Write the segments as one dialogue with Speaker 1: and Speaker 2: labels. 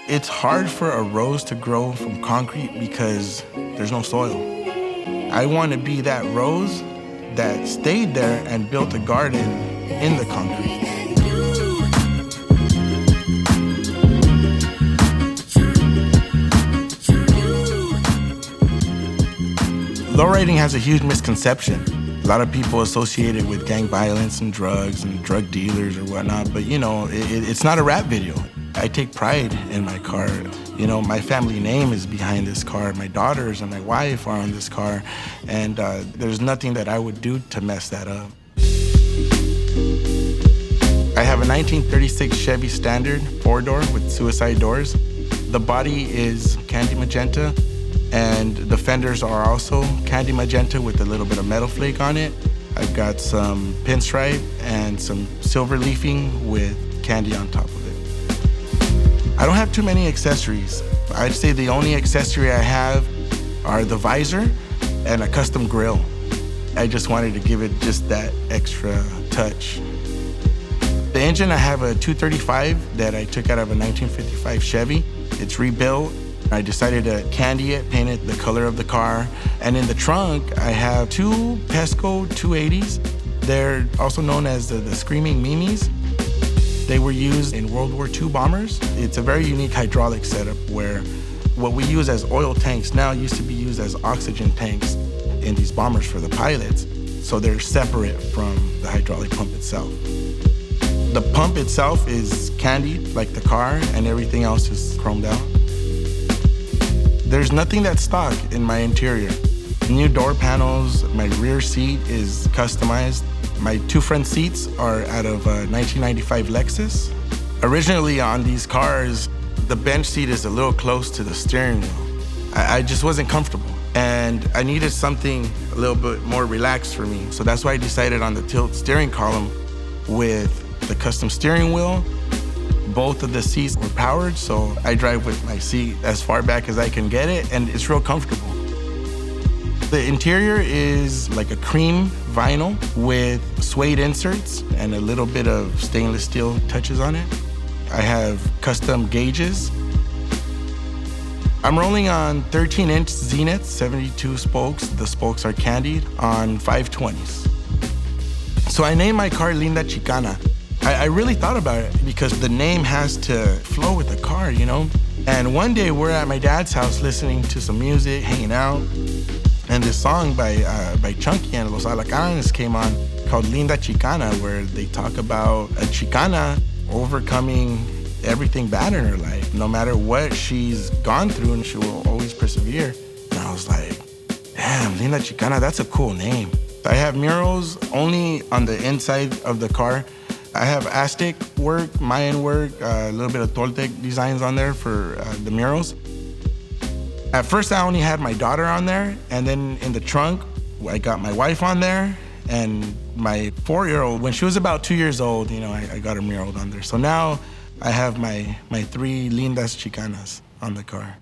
Speaker 1: It's hard for a rose to grow from concrete because there's no soil. I want to be that rose that stayed there and built a garden in the concrete. Lowriding has a huge misconception. A lot of people associate it with gang violence and drugs and drug dealers or whatnot, but you know, it's not a rap video. I take pride in my car. You know, my family name is behind this car. My daughters and my wife are on this car, and there's nothing that I would do to mess that up. I have a 1936 Chevy Standard 4-door with suicide doors. The body is candy magenta, and the fenders are also candy magenta with a little bit of metal flake on it. I've got some pinstripe and some silver leafing with candy on top of it. I don't have too many accessories. I'd say the only accessory I have are the visor and a custom grille. I just wanted to give it just that extra touch. The engine, I have a 235 that I took out of a 1955 Chevy. It's rebuilt. I decided to candy it, paint it the color of the car. And in the trunk, I have two Pesco 280s. They're also known as the Screaming Mimis. They were used in World War II bombers. It's a very unique hydraulic setup where what we use as oil tanks now used to be used as oxygen tanks in these bombers for the pilots. So they're separate from the hydraulic pump itself. The pump itself is candied like the car, and everything else is chromed out. There's nothing that's stock in my interior. New door panels, my rear seat is customized. My two front seats are out of a 1995 Lexus. Originally on these cars, the bench seat is a little close to the steering wheel. I just wasn't comfortable, and I needed something a little bit more relaxed for me. So that's why I decided on the tilt steering column with the custom steering wheel. Both of the seats were powered, so I drive with my seat as far back as I can get it, and it's real comfortable. The interior is like a cream vinyl with suede inserts and a little bit of stainless steel touches on it. I have custom gauges. I'm rolling on 13-inch Zenith 72 spokes. The spokes are candied on 520s. So I named my car Linda Chicana. I really thought about it because the name has to flow with the car, you know? And one day we're at my dad's house listening to some music, hanging out, and this song by Chunky and Los Alacanes came on called Linda Chicana, where they talk about a Chicana overcoming everything bad in her life. No matter what she's gone through, and she will always persevere. And I was like, damn, Linda Chicana, that's a cool name. I have murals only on the inside of the car. I have Aztec work, Mayan work, a little bit of Toltec designs on there for the murals. At first, I only had my daughter on there, and then in the trunk, I got my wife on there, and my 4-year-old. When she was about 2 years old, you know, I got her muraled on there. So now I have my 3 Lindas Chicanas on the car.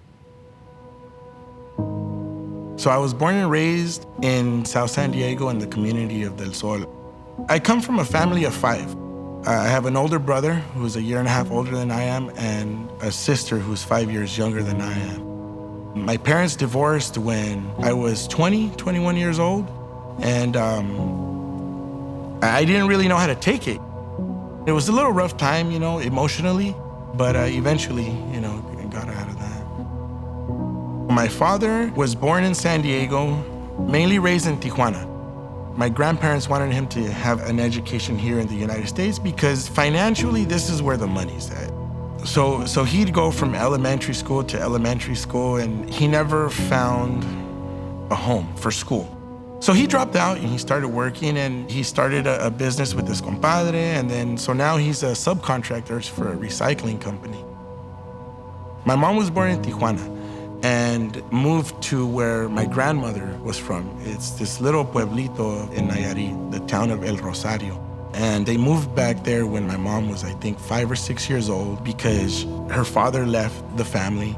Speaker 1: So I was born and raised in South San Diego in the community of Del Sol. I come from a family of 5. I have an older brother who's a year and a half older than I am, and a sister who's 5 years younger than I am. My parents divorced when I was 21 years old, and I didn't really know how to take it. It was a little rough time, you know, emotionally, but eventually, you know, I got out of that. My father was born in San Diego, mainly raised in Tijuana. My grandparents wanted him to have an education here in the United States because financially, this is where the money's at. So he'd go from elementary school to elementary school, and he never found a home for school. So he dropped out and he started working, and he started a business with his compadre, and then so now he's a subcontractor for a recycling company. My mom was born in Tijuana and moved to where my grandmother was from. It's this little pueblito in Nayarit, the town of El Rosario. And they moved back there when my mom was, I think, 5 or 6 years old because her father left the family.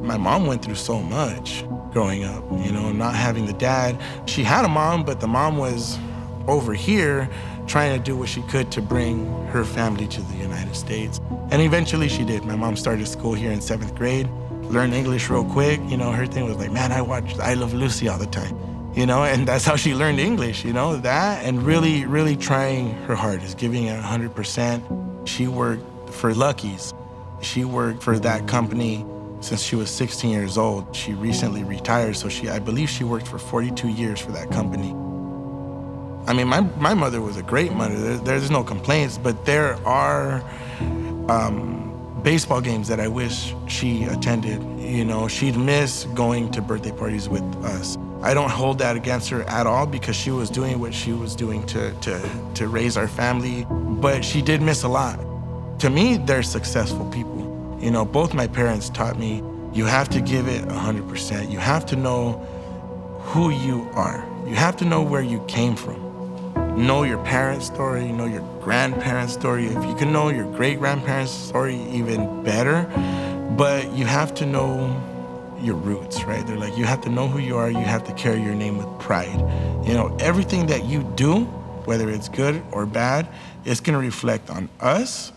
Speaker 1: My mom went through so much growing up, you know, not having the dad. She had a mom, but the mom was over here trying to do what she could to bring her family to the United States. And eventually she did. My mom started school here in 7th grade, learned English real quick. You know, her thing was like, man, I watched I Love Lucy all the time. You know, and that's how she learned English, you know, that and really, really trying her hardest, giving it 100%. She worked for Lucky's. She worked for that company since she was 16 years old. She recently retired, so I believe she worked for 42 years for that company. I mean, my mother was a great mother. There's no complaints, but there are baseball games that I wish she attended. You know, she'd miss going to birthday parties with us. I don't hold that against her at all because she was doing what she was doing to raise our family, but she did miss a lot. To me, they're successful people. You know, both my parents taught me you have to give it 100%. You have to know who you are. You have to know where you came from. Know your parents' story, know your grandparents' story. If you can know your great-grandparents' story, even better. But you have to know your roots, right? They're like, you have to know who you are, you have to carry your name with pride. You know, everything that you do, whether it's good or bad, it's gonna reflect on us,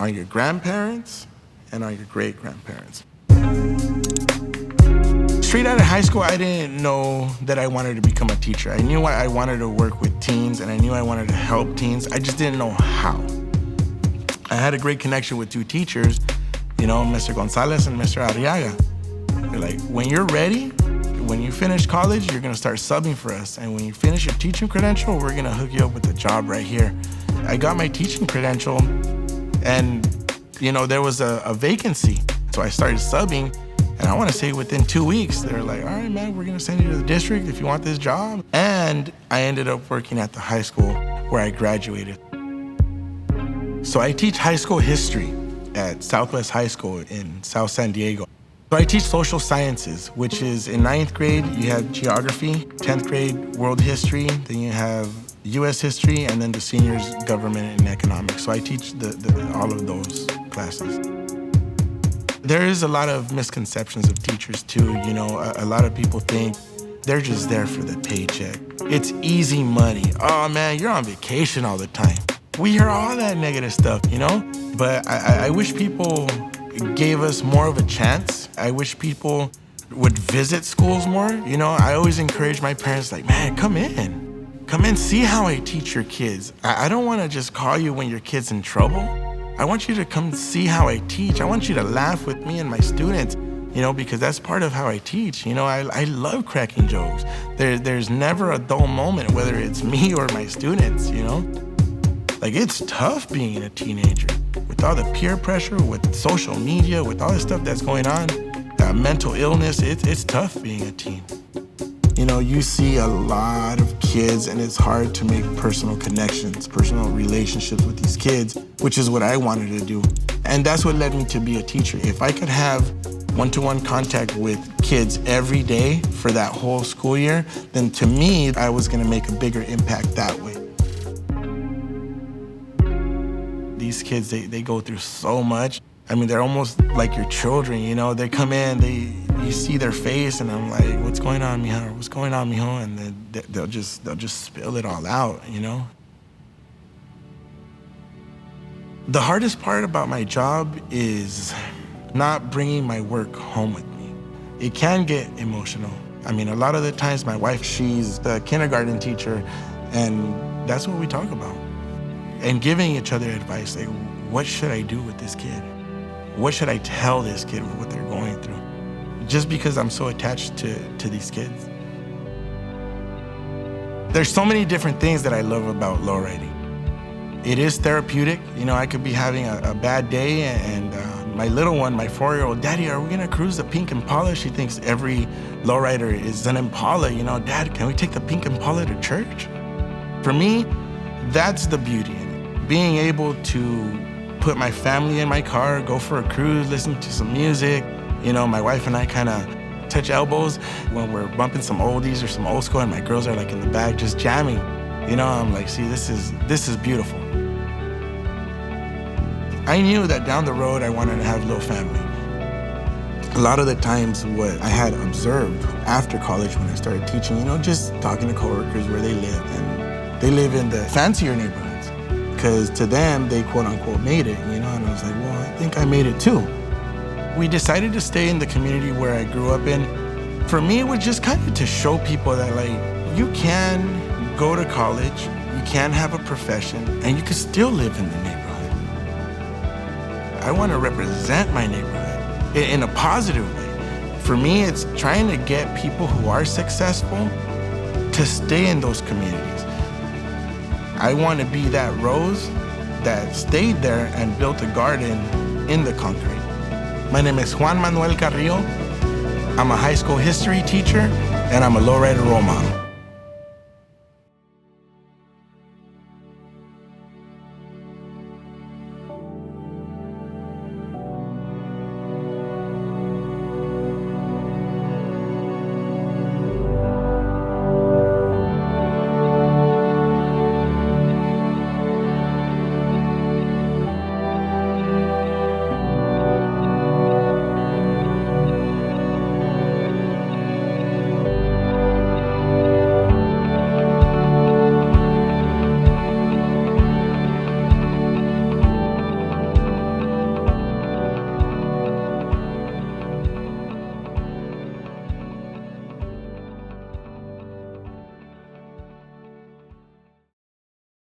Speaker 1: on your grandparents, and on your great-grandparents. Straight out of high school, I didn't know that I wanted to become a teacher. I knew I wanted to work with teens, and I knew I wanted to help teens. I just didn't know how. I had a great connection with 2 teachers, you know, Mr. Gonzalez and Mr. Arriaga. They're like, when you're ready, when you finish college, you're gonna start subbing for us. And when you finish your teaching credential, we're gonna hook you up with a job right here. I got my teaching credential and, you know, there was a vacancy. So I started subbing, and I wanna say within 2 weeks, they were like, all right, man, we're gonna send you to the district if you want this job. And I ended up working at the high school where I graduated. So I teach high school history at Southwest High School in South San Diego. So I teach social sciences, which is in 9th grade, you have geography, 10th grade, world history, then you have US history, and then the seniors, government and economics. So I teach all of those classes. There is a lot of misconceptions of teachers too. You know, a lot of people think they're just there for the paycheck. It's easy money. Oh man, you're on vacation all the time. We hear all that negative stuff, you know? But I wish people gave us more of a chance. I wish people would visit schools more. You know, I always encourage my parents, like, man, come in, see how I teach your kids. I don't wanna just call you when your kid's in trouble. I want you to come see how I teach. I want you to laugh with me and my students, you know, because that's part of how I teach. You know, I love cracking jokes. There's never a dull moment, whether it's me or my students, you know? Like, it's tough being a teenager with all the peer pressure, with social media, with all the stuff that's going on, mental illness. It's tough being a teen. You know, you see a lot of kids, and it's hard to make personal connections, personal relationships with these kids, which is what I wanted to do. And that's what led me to be a teacher. If I could have one-to-one contact with kids every day for that whole school year, then to me, I was gonna make a bigger impact that way. These kids, they go through so much. I mean, they're almost like your children, you know? They come in, you see their face, and I'm like, what's going on, mijo? What's going on, mijo? And then they'll just spill it all out, you know? The hardest part about my job is not bringing my work home with me. It can get emotional. I mean, a lot of the times my wife, she's the kindergarten teacher, and that's what we talk about. And giving each other advice, like, what should I do with this kid? What should I tell this kid with what they're going through? Just because I'm so attached to these kids. There's so many different things that I love about lowriding. It is therapeutic. You know, I could be having a bad day, and my little one, my 4-year-old, Daddy, are we gonna cruise the pink Impala? She thinks every lowrider is an Impala. You know, Dad, can we take the pink Impala to church? For me, that's the beauty in it. Being able to put my family in my car, go for a cruise, listen to some music. You know, my wife and I kind of touch elbows when we're bumping some oldies or some old school, and my girls are like in the back just jamming. You know, I'm like, see, this is beautiful. I knew that down the road I wanted to have a little family. A lot of the times what I had observed after college when I started teaching, you know, just talking to coworkers where they live, and they live in the fancier neighborhood. because to them, they quote unquote made it, you know? And I was like, well, I think I made it too. We decided to stay in the community where I grew up in. For me, it was just kind of to show people that like, you can go to college, you can have a profession, and you can still live in the neighborhood. I want to represent my neighborhood in a positive way. For me, it's trying to get people who are successful to stay in those communities. I want to be that rose that stayed there and built a garden in the concrete. My name is Juan Carillo. I'm a high school history teacher, and I'm a lowrider role model.